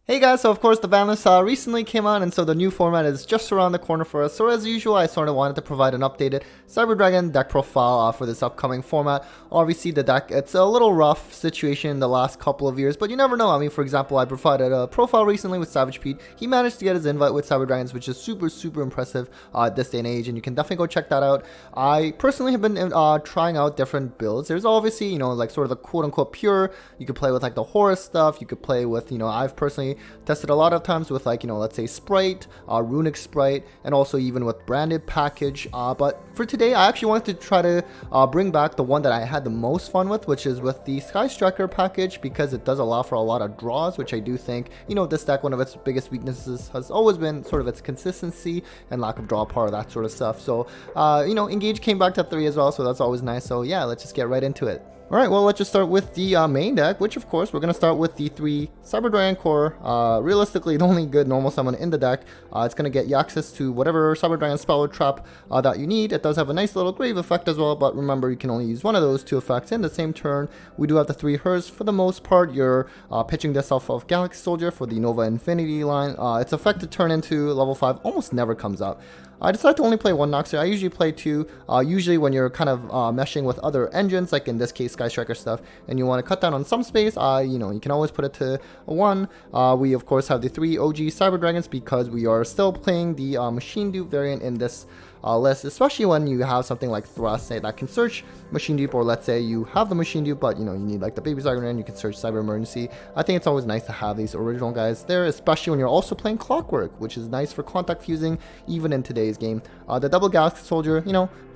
Hey guys, so of course the ban list recently came out, and so the new format is just around the corner for us. So as usual, I sort of wanted to provide an updated Cyber Dragon deck profile for this upcoming format. Obviously the deck, it's a little rough situation in the last couple of years, but you never know. I mean, for example, I provided a profile recently with Savage Pete. He managed to get his invite with Cyber Dragons, which is super impressive at this day and age, and you can definitely go check that out. I personally have been trying out different builds. There's obviously, like sort of the quote-unquote pure. You could play with like the horror stuff. You could play with, I've personally tested a lot of times with like, let's say Sprite, Runic Sprite, and also even with branded package. But for today, I actually wanted to try to bring back the one that I had the most fun with, which is with the Sky Striker package, because it does allow for a lot of draws, which I do think, this deck, one of its biggest weaknesses has always been sort of its consistency and lack of draw power, that sort of stuff. So, Engage came back to 3 as well, so that's always nice. So yeah, let's just get right into it. Alright, well, let's just start with the main deck, which of course we're going to start with the 3 Cyber Dragon Core. Realistically, the only good normal summon in the deck. It's going to get you access to whatever Cyber Dragon spell or trap that you need. It does have a nice little grave effect as well, but remember, you can only use one of those 2 effects in the same turn. We do have the 3 Hers. For the most part, you're pitching this off of Galaxy Soldier for the Nova Infinity line. Its effect to turn into level 5 almost never comes up. I decided to only play 1 Noxer. I usually play 2, usually when you're kind of meshing with other engines, like in this case Sky Striker stuff, and you want to cut down on some space, you can always put it to 1. We of course have the 3 OG Cyber Dragons because we are still playing the Machine Dupe variant in this list, especially when you have something like Thrust, say, that can search Machine Dupe, or let's say you have the Machine Dupe, but you need like the Baby Dragon, you can search Cyber Emergency. I think it's always nice to have these original guys there, especially when you're also playing Clockwork, which is nice for contact fusing even in today's game. The double Galaxy Soldier,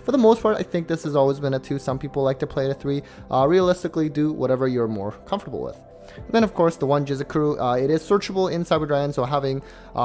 for the most part, I think this has always been a 2. Some people like to play it a 3. Realistically, do whatever you're more comfortable with. And then of course the 1 Jizukuru, it is searchable in Cyber Dragon, so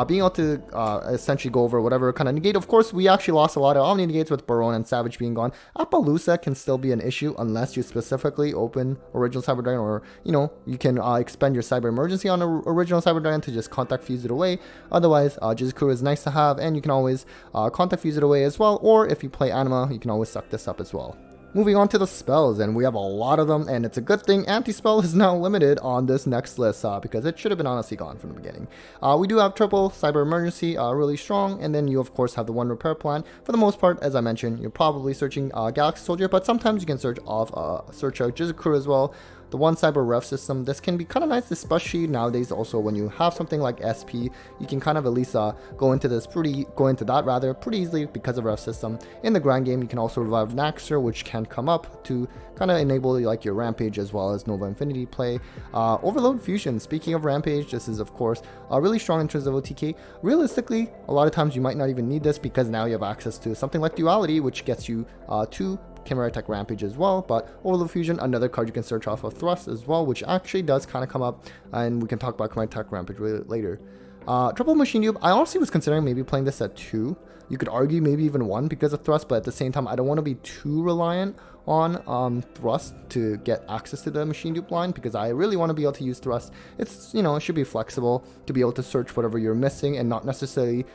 being able to essentially go over whatever kind of negate. Of course, we actually lost a lot of Omni negates with Baron and Savage being gone. Appaloosa can still be an issue unless you specifically open original Cyber Dragon, or you can expend your Cyber Emergency on original Cyber Dragon to just contact fuse it away. Otherwise, Jizukuru is nice to have, and you can always contact fuse it away as well, or if you play Anima, you can always suck this up as well. Moving on to the spells, and we have a lot of them, and it's a good thing Anti-Spell is now limited on this next list, because it should have been honestly gone from the beginning. We do have triple Cyber Emergency, really strong, and then you of course have the 1 Repair Plan. For the most part, as I mentioned, you're probably searching Galaxy Soldier, but sometimes you can search out Jizukuru as well. The 1 Cyber Ref system, this can be kind of nice, especially nowadays. Also, when you have something like SP, you can kind of at least go into that pretty easily because of Ref system. In the grand game, you can also revive Naxxer, which can come up to kind of enable like your Rampage as well as Nova Infinity play. Overload Fusion, speaking of Rampage, this is of course really strong in terms of OTK. Realistically, a lot of times you might not even need this because now you have access to something like Duality, which gets you 2 Chimera Tech Rampage as well. But Overload Fusion, another card you can search off of Thrust as well, which actually does kind of come up, and we can talk about Chimera Tech Rampage later. Triple Machine Dupe, I honestly was considering maybe playing this at 2. You could argue maybe even 1 because of Thrust, but at the same time, I don't want to be too reliant on Thrust to get access to the Machine Dupe line, because I really want to be able to use Thrust. It's, it should be flexible to be able to search whatever you're missing and not necessarily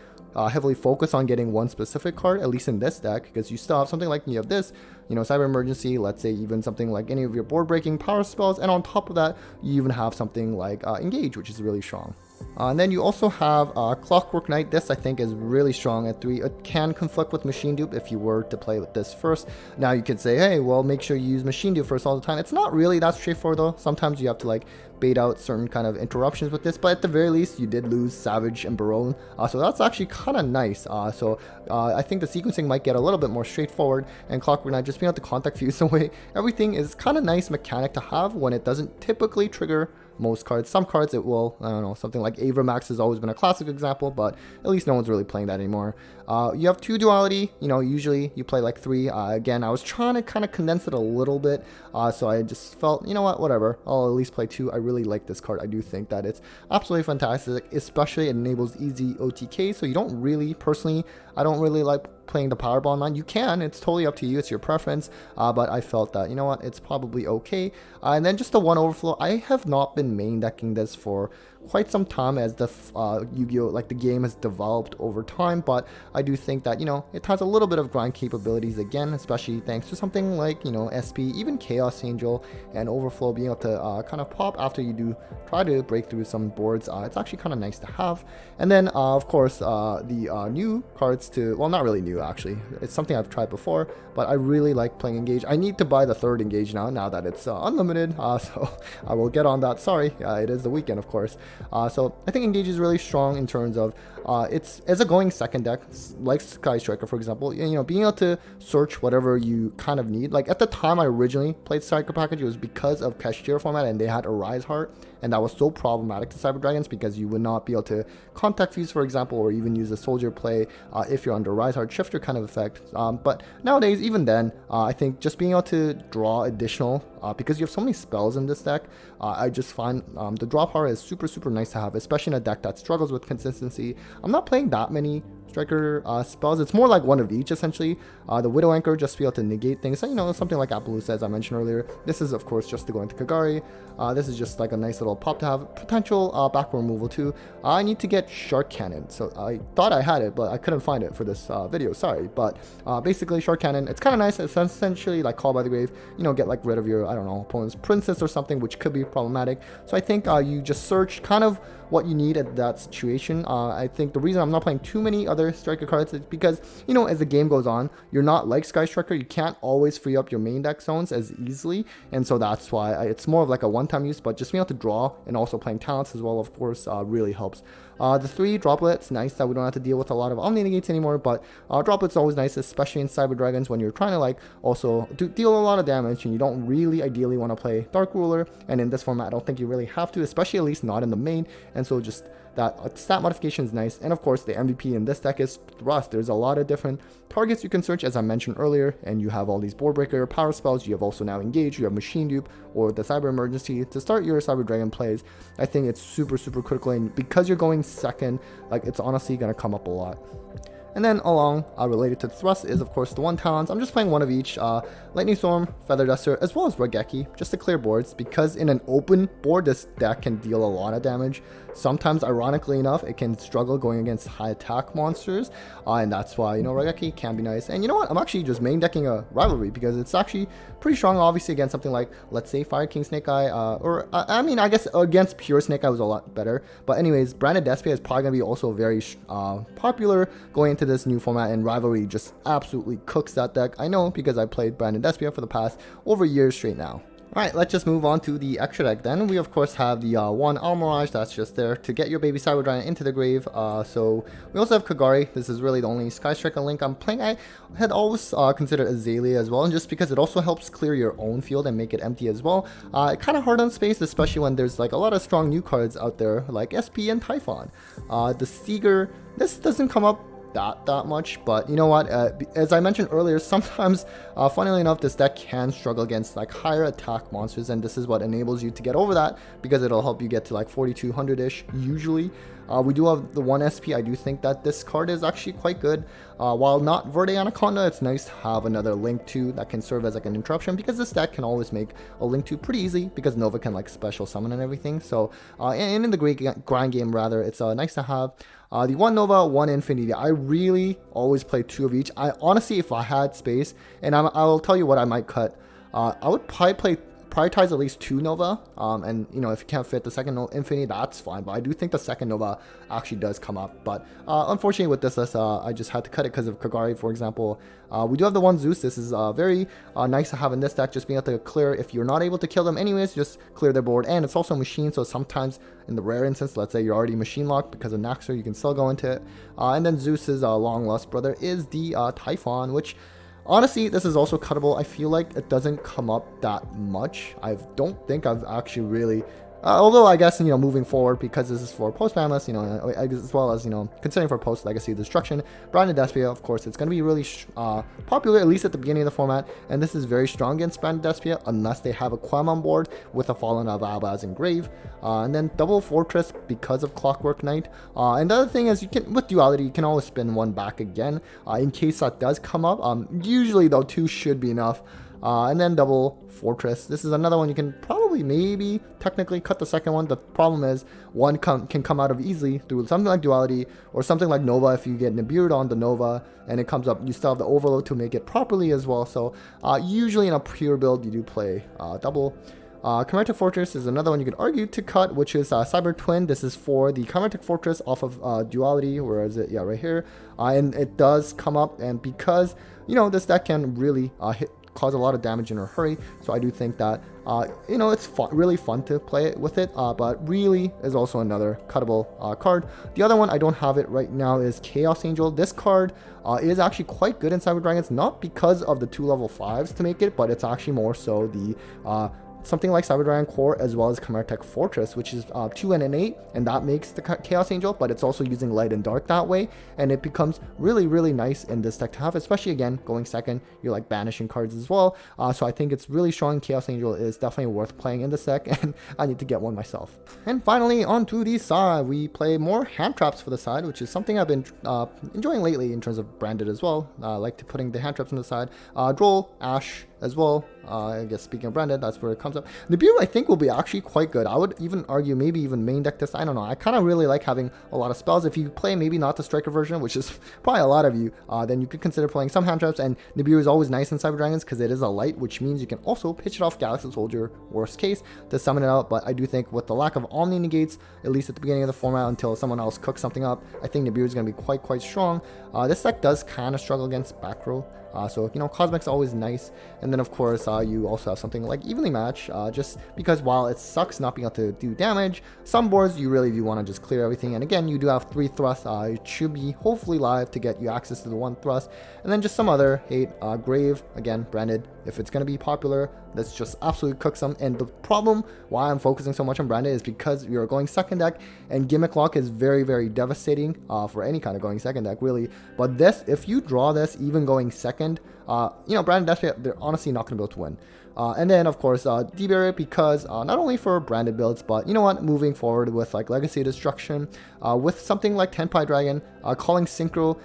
heavily focus on getting 1 specific card, at least in this deck, because you still have something like, you have this, Cyber Emergency, let's say even something like any of your board breaking power spells, and on top of that, you even have something like Engage, which is really strong. And then you also have Clockwork Knight. This I think is really strong at 3. It can conflict with Machine Dupe if you were to play with this first. Now you could say, hey, well, make sure you use Machine Dupe first all the time. It's not really that straightforward though. Sometimes you have to like bait out certain kind of interruptions with this, but at the very least you did lose Savage and Baron, so that's actually kind of nice. I think the sequencing might get a little bit more straightforward, and Clockwork Knight just being able to contact fuse away everything is kind of nice mechanic to have when it doesn't typically trigger most cards. Some cards it will, I don't know, something like Avramax has always been a classic example, but at least no one's really playing that anymore. You have 2 Duality, usually you play like 3. Again, I was trying to kind of condense it a little bit, so I just felt, whatever, I'll at least play 2. I really like this card. I do think that it's absolutely fantastic, especially it enables easy OTK, so you don't really, personally, I don't really like playing the Powerball line. You can, it's totally up to you, it's your preference, but I felt that, it's probably okay. And then just the 1 Overflow, I have not been main decking this for quite some time as the Yu-Gi-Oh! Like the game has developed over time, but I do think that, you know, it has a little bit of grind capabilities again, especially thanks to something like, you know, SP, even Chaos Angel and Overflow being able to kind of pop after you do try to break through some boards. It's actually kind of nice to have. And then, of course, the new cards to, well, not really new actually. It's something I've tried before, but I really like playing Engage. I need to buy the third Engage now that it's unlimited, so I will get on that. Sorry, it is the weekend, of course. So I think Engage is really strong in terms of it's as a going second deck, like Sky Striker, for example. You know, being able to search whatever you kind of need. Like at the time I originally played Striker package, it was because of Cashier format and they had a Rise Heart, and that was so problematic to Cyber Dragons because you would not be able to contact fuse, for example, or even use a soldier play if you're under Rise Heart shifter kind of effect. But nowadays, even then, I think just being able to draw additional, because you have so many spells in this deck, I just find the draw power is super nice to have, especially in a deck that struggles with consistency. I'm not playing that many Striker spells. It's more like one of each, essentially. The Widow Anchor, just to be able to negate things. So, you know, something like Appaloosa, as I mentioned earlier. This is, of course, just to go into Kagari. This is just like a nice little pop to have. Potential backward removal, too. I need to get Shark Cannon. So I thought I had it, but I couldn't find it for this video. Sorry. But basically, Shark Cannon, it's kind of nice. It's essentially like Call by the Grave. You know, get like rid of your, I don't know, opponent's princess or something, which could be problematic. So I think you just search kind of what you need at that situation. I think the reason I'm not playing too many other Striker cards is because, you know, as the game goes on, you're not like Sky Striker. You can't always free up your main deck zones as easily, and so that's why it's more of like a one-time use, but just being able to draw and also playing talents as well, of course, really helps. The 3 droplets, nice that we don't have to deal with a lot of Omni Negates anymore, but droplets always nice, especially in Cyber Dragons when you're trying to like also deal a lot of damage and you don't really ideally want to play Dark Ruler, and in this format I don't think you really have to, especially at least not in the main, and so just that stat modification is nice. And of course the MVP in this deck is Thrust. There's a lot of different targets you can search, as I mentioned earlier, and you have all these board breaker power spells. You have also now Engage, you have Machine Dupe or the Cyber Emergency to start your Cyber Dragon plays. I think it's super critical, and because you're going second, like it's honestly gonna come up a lot. And then along related to Thrust is of course the 1 talents. I'm just playing one of each, Lightning Storm, Feather Duster, as well as Regeki, just to clear boards, because in an open board this deck can deal a lot of damage. Sometimes, ironically enough, it can struggle going against high attack monsters, and that's why, you know, Regeki can be nice. And you know what, I'm actually just main decking a Rivalry because it's actually pretty strong, obviously, against something like, let's say, Fire King Snake Eye, or I mean, I guess against pure Snake Eye was a lot better. But anyways, Branded Despia is probably going to be also very popular going into this new format, and Rivalry just absolutely cooks that deck. I know because I played Branded Despia for the past over years straight now. Alright, let's just move on to the extra deck then. We of course have the 1 Almirage that's just there to get your baby Cyber Dragon into the grave. So we also have Kagari. This is really the only Sky Striker link I'm playing. I had always considered Azalea as well, and just because it also helps clear your own field and make it empty as well. Kind of hard on space, especially when there's like a lot of strong new cards out there like SP and Typhon. The Seeger, this doesn't come up that much, but you know what, as I mentioned earlier, sometimes funnily enough this deck can struggle against like higher attack monsters, and this is what enables you to get over that because it'll help you get to like 4200-ish usually. We do have the 1 SP. I do think that this card is actually quite good. While not Verde Anaconda, it's nice to have another Link 2 that can serve as like an interruption, because this deck can always make a Link 2 pretty easy because Nova can like special summon and everything. So and in the grind game rather, it's nice to have. The 1 Nova, 1 Infinity. I really always play 2 of each. I honestly, if I had space, and I'll tell you what I might cut, I would probably prioritize at least 2 Nova, and you know, if you can't fit the second Infinity, that's fine, but I do think the second Nova actually does come up. But unfortunately with this list, I just had to cut it because of Kagari, for example. We do have the 1 Zeus. This is very nice to have in this deck, just being able to clear, if you're not able to kill them anyways, just clear their board. And it's also a machine, so sometimes in the rare instance, let's say you're already machine locked because of Naxxer, you can still go into it. And then Zeus's long lost brother is the Typhon, which honestly, this is also cuttable. I feel like it doesn't come up that much. I don't think I've actually really... although I guess, you know, moving forward, because this is for post-banless, you know, as well as, you know, considering for post-legacy destruction, Branded Despia, of course, it's going to be really popular, at least at the beginning of the format, and this is very strong against Branded Despia, unless they have a Quam on board with a Fallen of Albaz and Grave, and then Double Fortress because of Clockwork Knight, and the other thing is, you can, with Duality, you can always spin 1 back again, in case that does come up. Usually, though, 2 should be enough. And then double fortress. This is another one you can probably maybe technically cut the second one. The problem is one can come out of easily through something like duality or something like Nova. If you get Nibiru on the Nova and it comes up, you still have the overload to make it properly as well. So usually in a pure build you do play double. Chimetic Fortress is another one you could argue to cut, which is Cyber Twin. This is for the Chimetic Fortress off of Duality. Where is it? Yeah, right here. And it does come up, and because, you know, this deck can really cause a lot of damage in a hurry, so I do think that, you know, it's really fun to play it with it, but really is also another cuttable card. The other one, I don't have it right now, is Chaos Angel. This card is actually quite good in Cyber Dragons, not because of the 2 level 5s to make it, but it's actually more so the something like Cyber Dragon Core as well as Chimetic Fortress, which is 2 and an 8, and that makes the Chaos Angel, but it's also using light and dark that way, and it becomes really, really nice in this deck to have, especially again, going second, you're like banishing cards as well, so I think it's really strong. Chaos Angel is definitely worth playing in this deck, and I need to get one myself. And finally, onto the side, we play more hand traps for the side, which is something I've been enjoying lately in terms of branded as well. I like to putting the hand traps on the side. Droll, Ash as well. I guess speaking of branded, that's where it comes up. Nibiru I think will be actually quite good. I would even argue maybe even main deck this. I don't know. I kind of really like having a lot of spells. If you play maybe not the striker version, which is probably a lot of you, then you could consider playing some hand traps. And Nibiru is always nice in Cyber Dragons because it is a light, which means you can also pitch it off Galaxy Soldier, worst case, to summon it out. But I do think with the lack of Omni negates, at least at the beginning of the format until someone else cooks something up, I think Nibiru is going to be quite strong. This deck does kind of struggle against back row. So, you know, Cosmic's always nice. And then, of course, you also have something like Evenly Match, just because while it sucks not being able to do damage, some boards you really do want to just clear everything. And again, you do have 3 thrusts. It should be hopefully live to get you access to the 1 thrust. And then just some other hate. Grave, again, branded. If it's going to be popular, let's just absolutely cook some. And the problem why I'm focusing so much on branded is because we are going second deck, and Gimmick Lock is very devastating for any kind of going second deck, really. But this, if you draw this, even going second, you know, branded decks, they're honestly not going to be able to win. And then, of course, debury it because not only for branded builds, but you know what, moving forward with like Legacy Destruction, with something like Tenpai Dragon, calling Synchro,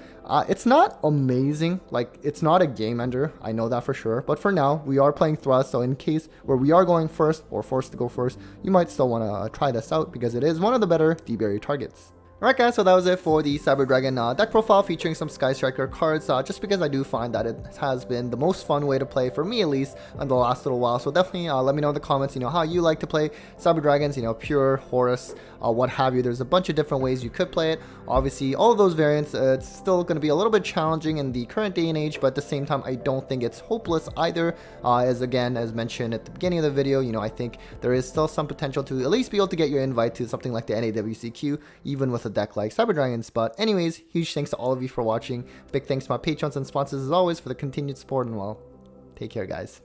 it's not amazing, like it's not a game ender, I know that for sure, but for now, we are playing Thrust, so in case where we are going first, or forced to go first, you might still want to try this out, because it is one of the better debury targets. Alright guys, so that was it for the Cyber Dragon deck profile featuring some Sky Striker cards, just because I do find that it has been the most fun way to play, for me at least, in the last little while. So definitely let me know in the comments, you know, how you like to play Cyber Dragons, you know, pure, Horus, what have you. There's a bunch of different ways you could play it. Obviously, all of those variants, it's still going to be a little bit challenging in the current day and age, but at the same time, I don't think it's hopeless either. As mentioned at the beginning of the video, you know, I think there is still some potential to at least be able to get your invite to something like the NAWCQ, even with a deck like Cyber Dragons. But anyways, huge thanks to all of you for watching. Big thanks to my patrons and sponsors as always for the continued support, and well, take care guys.